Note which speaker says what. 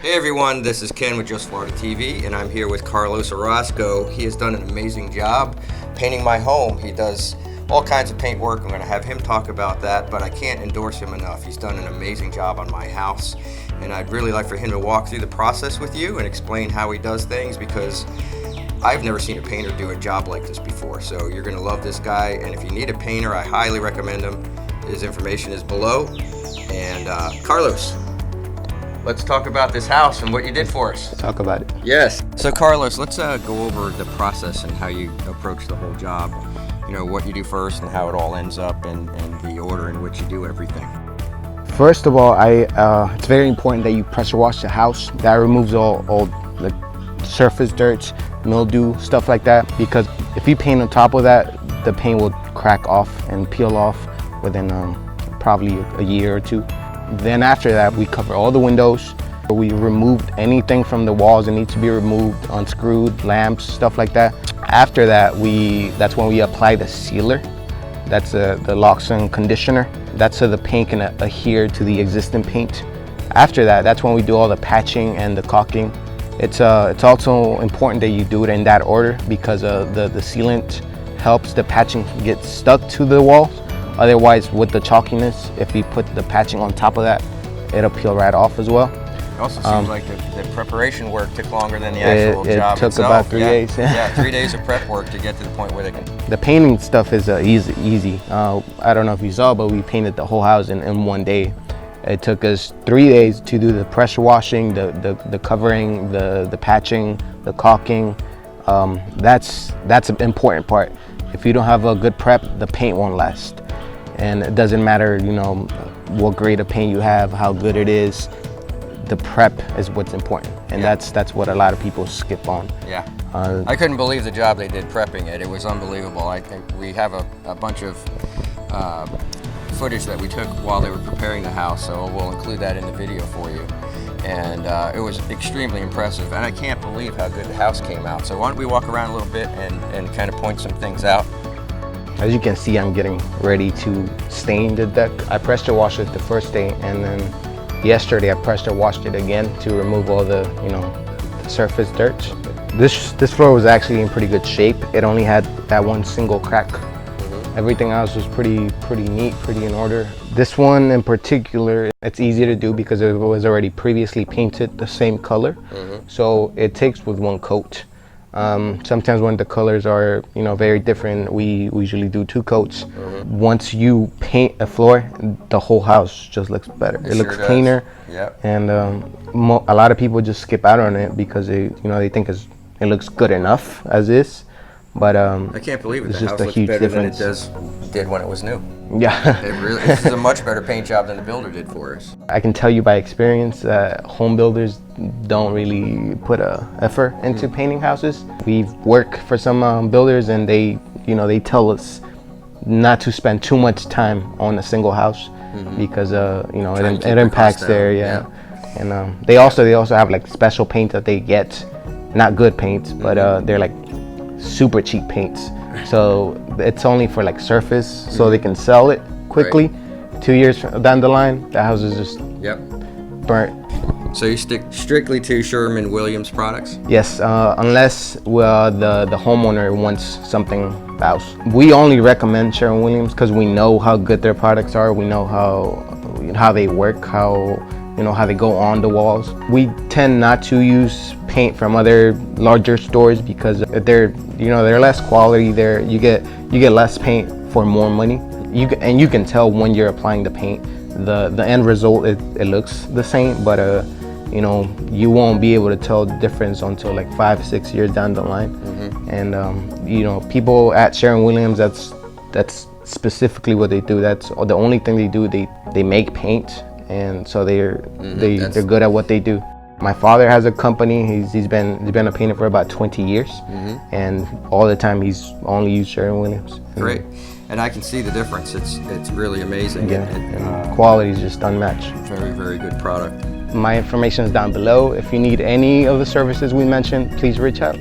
Speaker 1: Hey everyone, this is Ken with Just Florida TV, and I'm here with Carlos Orozco. He has done an amazing job painting my home. He does all kinds of paint work. I'm going to have him talk about that, but I can't endorse him enough. He's done an amazing job on my house, and I'd really like for him to walk through the process with you and explain how he does things, because I've never seen a painter do a job like this before. So you're going to love this guy, and if you need a painter, I highly recommend him. His information is below. And Carlos, let's talk about this house and what you did for us.
Speaker 2: Talk about it.
Speaker 1: Yes. So Carlos, let's go over the process and how you approach the whole job. You know, what you do first and how it all ends up, and the order in which you do everything.
Speaker 2: First of all, it's very important that you pressure wash the house. That removes all the surface dirt, mildew, stuff like that. Because if you paint on top of that, the paint will crack off and peel off within probably a year or two. Then after that, we cover all the windows. We removed anything from the walls that needs to be removed, unscrewed, lamps, stuff like that. After that, that's when we apply the sealer. That's the locks and conditioner. That's so the paint can adhere to the existing paint. After that, that's when we do all the patching and the caulking. It's also important that you do it in that order, because the sealant helps the patching get stuck to the walls. Otherwise, with the chalkiness, if you put the patching on top of that, it'll peel right off as well.
Speaker 1: It also seems like the preparation work took longer than the actual job
Speaker 2: itself. It took about 3 days.
Speaker 1: Yeah, 3 days of prep work to get to the point where they can...
Speaker 2: The painting stuff is easy. I don't know if you saw, but we painted the whole house in 1 day. It took us 3 days to do the pressure washing, the covering, the patching, the caulking. That's an important part. If you don't have a good prep, the paint won't last. And it doesn't matter, you know, what grade of paint you have, how good it is. The prep is what's important, and that's what a lot of people skip on.
Speaker 1: Yeah, I couldn't believe the job they did prepping it. It was unbelievable. We have a bunch of footage that we took while they were preparing the house, so we'll include that in the video for you. And it was extremely impressive, and I can't believe how good the house came out. So why don't we walk around a little bit and kind of point some things out.
Speaker 2: As you can see, I'm getting ready to stain the deck. I pressure washed it the first day, and then yesterday I pressure washed it again to remove all the, the surface dirt. This floor was actually in pretty good shape. It only had that one single crack. Everything else was pretty neat, pretty in order. This one in particular, it's easy to do because it was already previously painted the same color. So it takes with one coat. Sometimes when the colors are, very different, we usually do 2 coats. Once you paint a floor, the whole house just looks better. It looks cleaner. Yep. And a lot of people just skip out on it because they think it looks good enough as is. But
Speaker 1: I can't believe it. The house looks better than it did when it was new.
Speaker 2: Yeah.
Speaker 1: This is a much better paint job than the builder did for us.
Speaker 2: I can tell you by experience that home builders don't really put a effort into painting houses. We've worked for some builders, and they tell us not to spend too much time on a single house because it impacts their And they also have like special paint that they get, not good paints, but they're like super cheap paints. So it's only for like surface, so they can sell it quickly. Right. 2 years down the line, the house is just burnt.
Speaker 1: So you stick strictly to Sherwin-Williams products?
Speaker 2: Yes, unless the homeowner wants something else. We only recommend Sherwin-Williams because we know how good their products are. We know how they work, how they go on the walls. We tend not to use paint from other larger stores because they're less quality. You get less paint for more money. You can tell when you're applying the paint. The end result, it looks the same, but you won't be able to tell the difference until like 5-6 years down the line. And people at Sherwin-Williams, that's specifically what they do. That's the only thing they do. They make paint. And so they're good at what they do. My father has a company. He's been a painter for about 20 years, and all the time he's only used Sherwin-Williams.
Speaker 1: Great, and I can see the difference. It's really amazing.
Speaker 2: Yeah, and quality is just unmatched.
Speaker 1: Very, very good product.
Speaker 2: My information is down below. If you need any of the services we mentioned, please reach out.